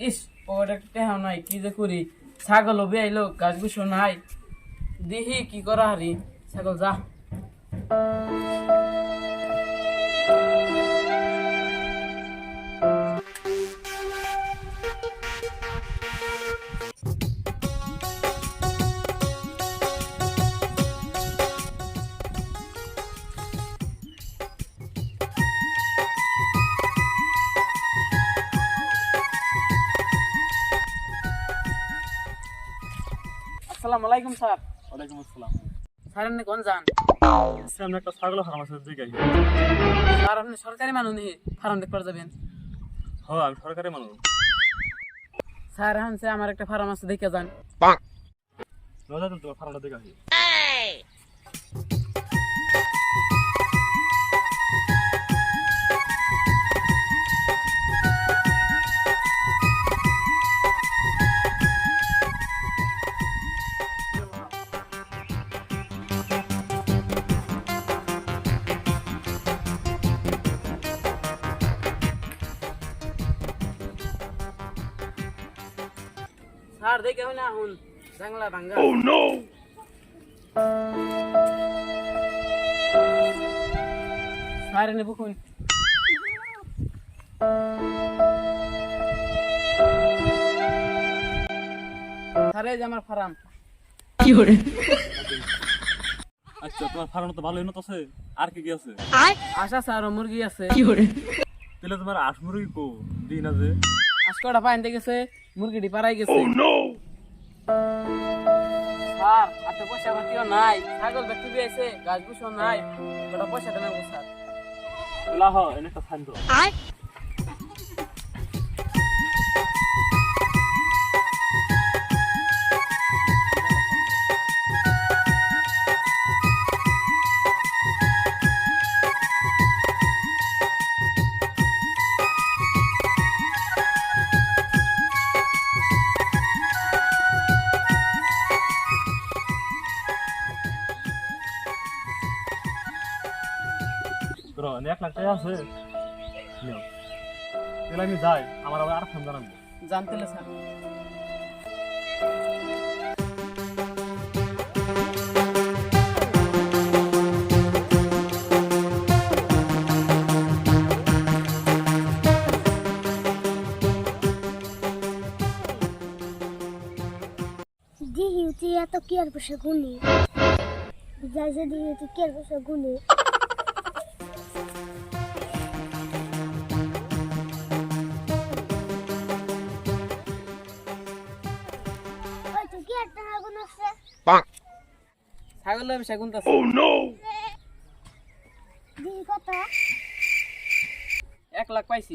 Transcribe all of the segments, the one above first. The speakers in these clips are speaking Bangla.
ইস ওটা টেহা নাই কি যে করি ছাগল হবে আইলো গাছ গুছো নাই দেখি কি করা হারি ছাগল যা আসসালামু আলাইকুম স্যার। ওয়ালাইকুম আসসালাম। স্যার আপনি কোন যান? সামনে একটা ছাগল ফার্ম আছে দিকে। স্যার আপনি সরকারি মানুষ নি ফার্ম দেখতে যাবেন? হ্যাঁ আমি সরকারি মানুষ। স্যার এখন আমার একটা ফার্ম আছে দেখে যান। দাদা তোমার ফার্মটা দেখে আসি। স্যার দেখে হইনা এখন জাংলা ভাঙ্গা। Oh no! স্যার এনে বুকুন। স্যার এই যে আমার ফার্ম। আচ্ছা তোমার ফার্ম তো ভালোই নতো আছে আর কি কি আছে? আশা স্যার মুরগি আছে। তাহলে তোমার আট মুরগি কো দিন আছে? আজকটা পাইন গেছে মুরগিটি পারাই গেছে। Oh no! স্যার এত পয়সা পাতিও নাই ছাগল ব্যক্তি বিয়েছে গাছ গুছো নাই ওটা পয়সা দেন স্যার। লাহ এনে একটা ফাইন দাও। ধরো 1 লাখ টাকা আছে নিও তাহলে আমি যাই আমার আবার আর ফোন জানাবো জানতেলে স্যার। দিহি এত কি আর বসে গুনি যাই যে দিহি কি আর বসে গুনি ওই তো কি আর টাকা গুন আছে ছাগল ব্যবসা গুনতাছে। Oh no! দিহি কত 1 লাখ পাইছি।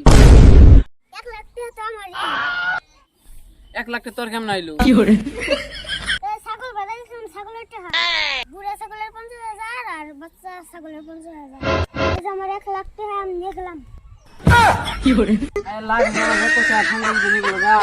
1 লাখ টাকা তো আমারই 1 লাখ তোর কেমন আইলো? ছাগল বাজার ছাগলের টাকা বুড়া ছাগলের 50,000 আর বাচ্চা ছাগলের 50,000 এই যে আমার 1 লাখ টাকা আমি নিয়ে গেলাম। লাখ টাকা কত স্যার ঠান্ডা দিন গা